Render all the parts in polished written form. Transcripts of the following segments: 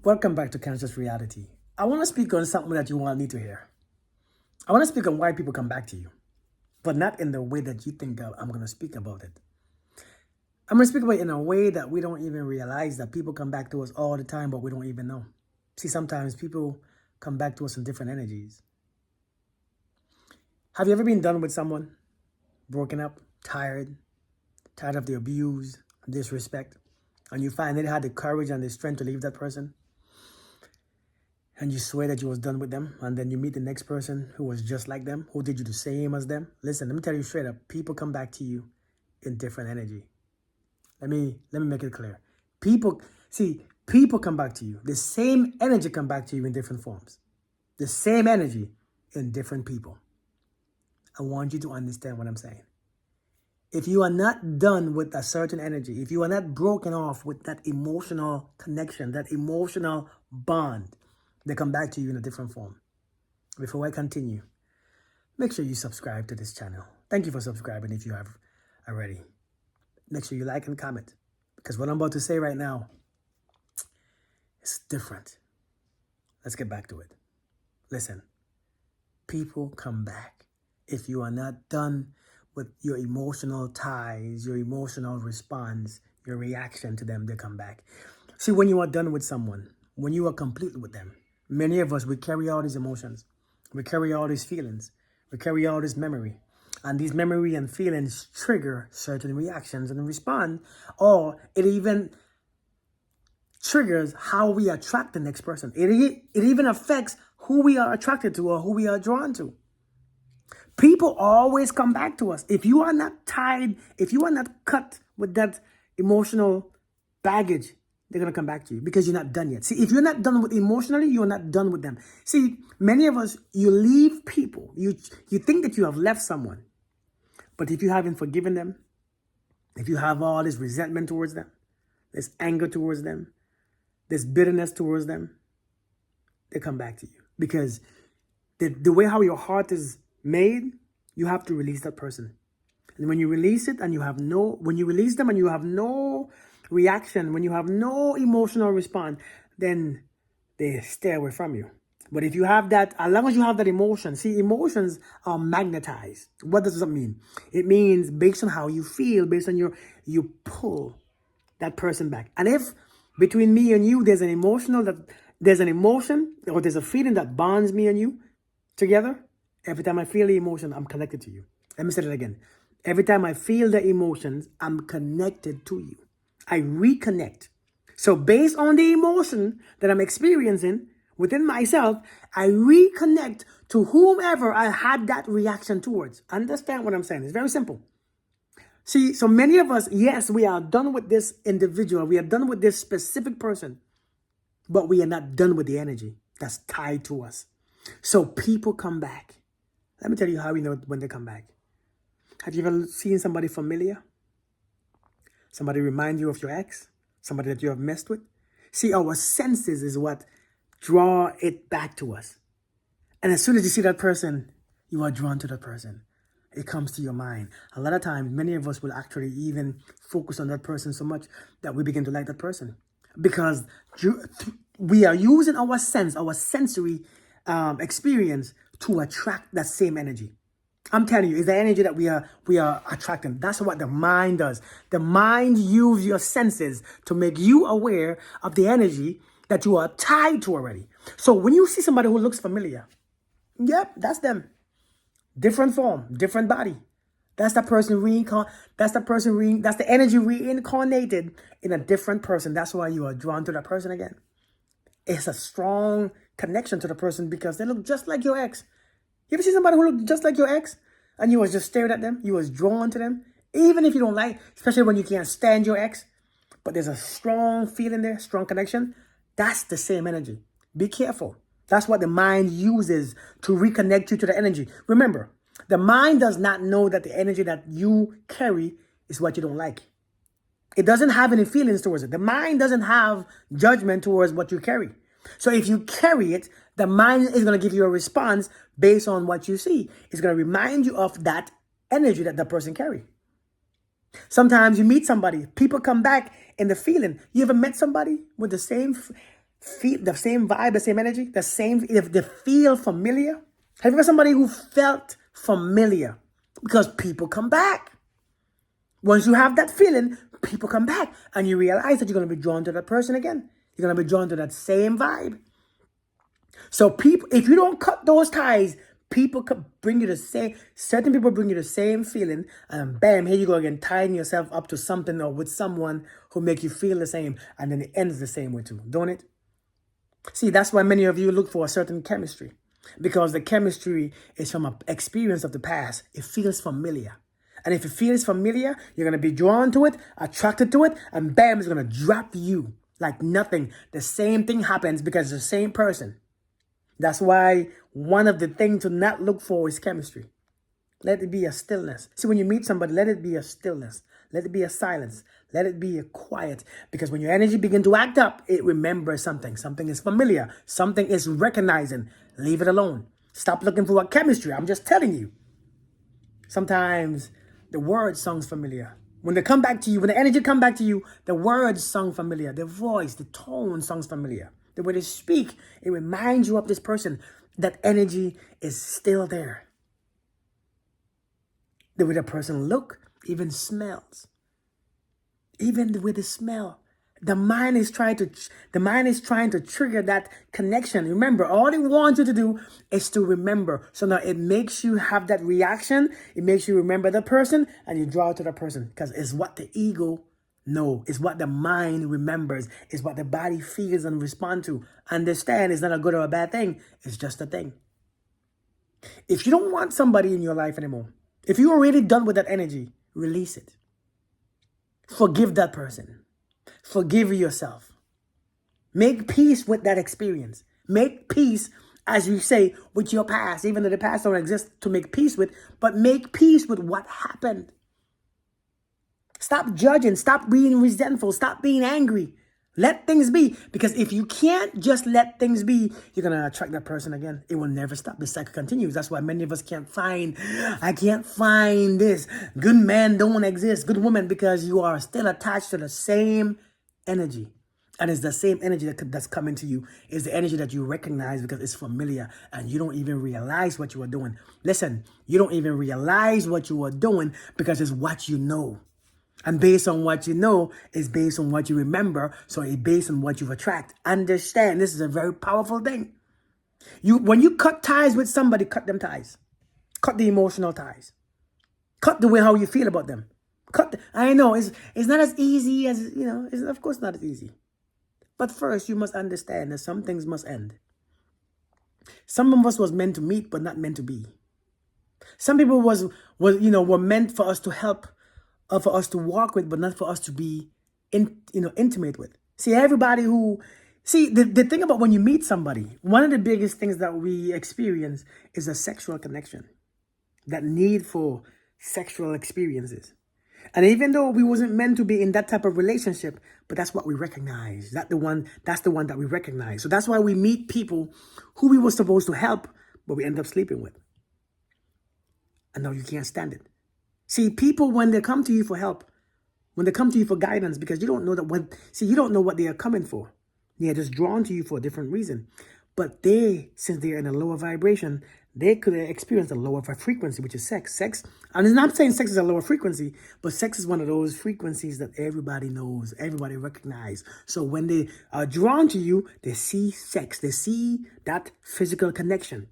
Welcome back to Conscious Reality. I want to speak on something that you want me to hear. I want to speak on why people come back to you, but not in the way that you think I'm going to speak about it. I'm going to speak about it in a way that we don't even realize that people come back to us all the time, but we don't even know. See, sometimes people come back to us in different energies. Have you ever been done with someone, broken up, tired of the abuse, disrespect, and you finally had the courage and the strength to leave that person? And you swear that you was done with them, and then you meet the next person who was just like them, who did you the same as them. Listen, let me tell you straight up, people come back to you in different energy. Let me make it clear. People come back to you. The same energy come back to you in different forms. The same energy in different people. I want you to understand what I'm saying. If you are not done with a certain energy, if you are not broken off with that emotional connection, that emotional bond, they come back to you in a different form. Before I continue, make sure you subscribe to this channel. Thank you for subscribing if you have already. Make sure you like and comment, because what I'm about to say right now is different. Let's get back to it. Listen, people come back. If you are not done with your emotional ties, your emotional response, your reaction to them, they come back. See, when you are done with someone, when you are complete with them, many of us, we carry all these emotions. We carry all these feelings. We carry all this memory. And these memory and feelings trigger certain reactions and respond, or it even triggers how we attract the next person. It even affects who we are attracted to or who we are drawn to. People always come back to us. If you are not tied, if you are not cut with that emotional baggage, they're going to come back to you because you're not done yet. See, if you're not done with emotionally, you're not done with them. See, many of us, you leave people. You think that you have left someone. But if you haven't forgiven them, if you have all this resentment towards them, this anger towards them, this bitterness towards them, they come back to you. Because the way how your heart is made, you have to release that person. And when you release it and when you release them and you have no reaction, when you have no emotional response, then they stay away from you. But if you have that, as long as you have that emotion, see, emotions are magnetized. What does that mean? It means based on how you feel, based on you pull that person back. And if between me and you, there's an emotion or there's a feeling that bonds me and you together, every time I feel the emotion, I'm connected to you. Let me say that again. Every time I feel the emotions, I'm connected to you. I reconnect. So based on the emotion that I'm experiencing within myself, I reconnect to whomever I had that reaction towards. Understand what I'm saying? It's very simple. See, so many of us, yes, we are done with this individual. We are done with this specific person, but we are not done with the energy that's tied to us. So people come back. Let me tell you how we know when they come back. Have you ever seen somebody familiar? Somebody remind you of your ex? Somebody that you have messed with? See, our senses is what draw it back to us. And as soon as you see that person, you are drawn to that person. It comes to your mind. A lot of times, many of us will actually even focus on that person so much that we begin to like that person. Because we are using our sensory experience to attract that same energy. I'm telling you, it's the energy that we are attracting. That's what the mind does. The mind uses your senses to make you aware of the energy that you are tied to already. So when you see somebody who looks familiar, yep, that's them. Different form, different body. That's the person that's the energy reincarnated in a different person. That's why you are drawn to that person again. It's a strong connection to the person because they look just like your ex. You ever see somebody who looked just like your ex and you was just staring at them? You was drawn to them. Even if you don't like, especially when you can't stand your ex, but there's a strong feeling there, strong connection. That's the same energy. Be careful. That's what the mind uses to reconnect you to the energy. Remember, the mind does not know that the energy that you carry is what you don't like. It doesn't have any feelings towards it. The mind doesn't have judgment towards what you carry. So if you carry it, the mind is going to give you a response based on what you see. It's going to remind you of that energy that the person carry. Sometimes you meet somebody, people come back in the feeling. You ever met somebody with the same feel the same vibe, the same energy, the same, if they feel familiar. Have you ever somebody who felt familiar? Because people come back. Once you have that feeling, people come back and you realize that you're going to be drawn to that person again. You're going to be drawn to that same vibe. So people, if you don't cut those ties, people could bring you the same, certain people bring you the same feeling, and bam, here you go again, tying yourself up to something or with someone who make you feel the same, and then it ends the same way too, don't it? See, that's why many of you look for a certain chemistry, because the chemistry is from an experience of the past. It feels familiar. And if it feels familiar, you're going to be drawn to it, attracted to it, and bam, it's going to drop you like nothing. The same thing happens because it's the same person. That's why one of the things to not look for is chemistry. Let it be a stillness. See, when you meet somebody, let it be a stillness. Let it be a silence. Let it be a quiet. Because when your energy begins to act up, it remembers something. Something is familiar. Something is recognizing. Leave it alone. Stop looking for a chemistry. I'm just telling you. Sometimes the word sounds familiar. When they come back to you, when the energy come back to you, the words sound familiar. The voice, the tone sounds familiar. The way they speak, it reminds you of this person. That energy is still there. The way the person look, even smells. Even the way they smell. The mind is trying to trigger that connection. Remember, all they want you to do is to remember. So now it makes you have that reaction. It makes you remember the person and you draw to the person because it's what the ego knows. It's what the mind remembers. It's what the body feels and responds to. Understand, it's not a good or a bad thing. It's just a thing. If you don't want somebody in your life anymore, if you're already done with that energy, release it. Forgive that person. Forgive yourself. Make peace with that experience. Make peace, as you say, with your past, even though the past don't exist to make peace with, but make peace with what happened. Stop judging. Stop being resentful. Stop being angry. Let things be. Because if you can't just let things be, you're going to attract that person again. It will never stop. The cycle continues. That's why many of us I can't find this. Good men don't exist. Good women, because you are still attached to the same energy. And it's the same energy that's coming to you. It's the energy that you recognize because it's familiar and you don't even realize what you are doing. Listen, you don't even realize what you are doing because it's what you know. And based on what you know is based on what you remember. So it's based on what you attract. Understand, this is a very powerful thing. When you cut ties with somebody, cut them ties. Cut the emotional ties. Cut the way how you feel about them. I know it's not as easy as, it's of course not as easy. But first, you must understand that some things must end. Some of us was meant to meet, but not meant to be. Some people were meant for us to help, or for us to walk with, but not for us to be, intimate with. See, the thing about when you meet somebody, one of the biggest things that we experience is a sexual connection. That need for sexual experiences. And even though we wasn't meant to be in that type of relationship, but that's what we recognize. That's the one that we recognize. So that's why we meet people who we were supposed to help, but we end up sleeping with. And now you can't stand it. See, people, when they come to you for help, when they come to you for guidance, because you don't know you don't know what they are coming for. They are just drawn to you for a different reason. But since they are in a lower vibration, they could experience a lower frequency, which is sex. And I'm not saying sex is a lower frequency, but sex is one of those frequencies that everybody knows, everybody recognizes. So when they are drawn to you, they see sex. They see that physical connection.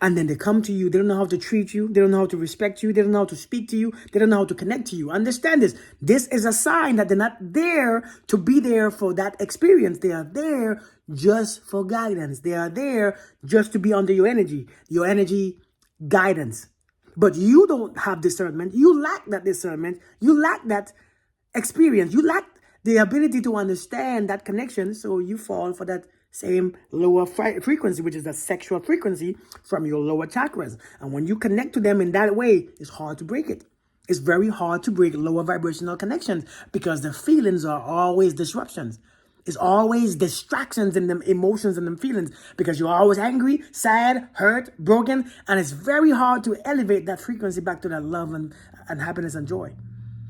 And then they come to you. They don't know how to treat you. They don't know how to respect you. They don't know how to speak to you. They don't know how to connect to you. Understand this. This is a sign that they're not there to be there for that experience. They are there just for guidance. They are there just to be under your energy guidance. But you don't have discernment. You lack that discernment. You lack that experience. You lack the ability to understand that connection. So you fall for that same lower frequency, which is the sexual frequency from your lower chakras. And when you connect to them in that way, it's hard to break it. It's very hard to break lower vibrational connections because the feelings are always disruptions. It's always distractions in them emotions and them feelings because you're always angry, sad, hurt, broken. And it's very hard to elevate that frequency back to that love and happiness and joy.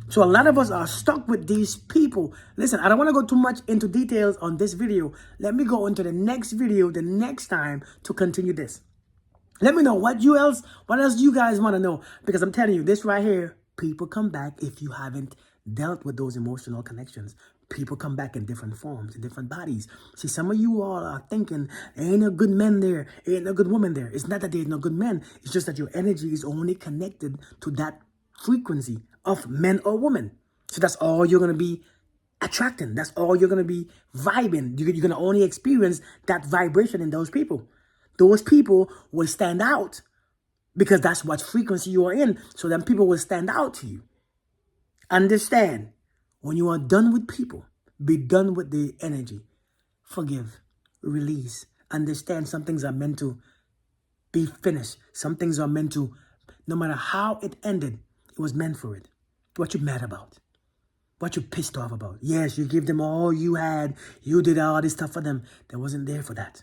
So a lot of us are stuck with these people. Listen, I don't want to go too much into details on this video. Let me go into the next video the next time to continue this. Let me know what else do you guys want to know? Because I'm telling you, this right here, people come back if you haven't dealt with those emotional connections. People come back in different forms, in different bodies. See, some of you all are thinking, ain't no good men there, ain't no good woman there. It's not that there's no good men. It's just that your energy is only connected to that frequency of men or women. So that's all you're going to be attracting. That's all you're going to be vibing. You're going to only experience that vibration in those people. Those people will stand out because that's what frequency you are in. So then people will stand out to you. Understand, when you are done with people, be done with the energy. Forgive, release. Understand some things are meant to be finished. Some things are meant to, no matter how it ended, it was meant for it. What you mad about? What you pissed off about? Yes, you give them all you had. You did all this stuff for them. They wasn't there for that.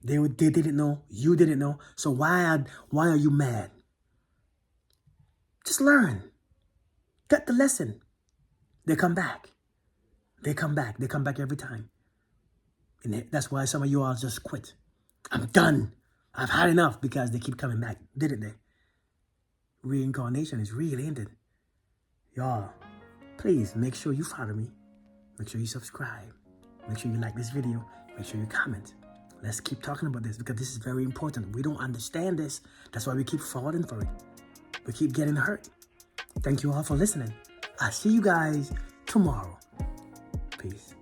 They didn't know. You didn't know. So why are you mad? Just learn. Get the lesson. They come back. They come back. They come back every time. And that's why some of you all just quit. I'm done. I've had enough because they keep coming back, didn't they? Reincarnation is real, ain't it? Y'all, please make sure you follow me. Make sure you subscribe. Make sure you like this video. Make sure you comment. Let's keep talking about this because this is very important. We don't understand this. That's why we keep falling for it. We keep getting hurt. Thank you all for listening. I'll see you guys tomorrow. Peace.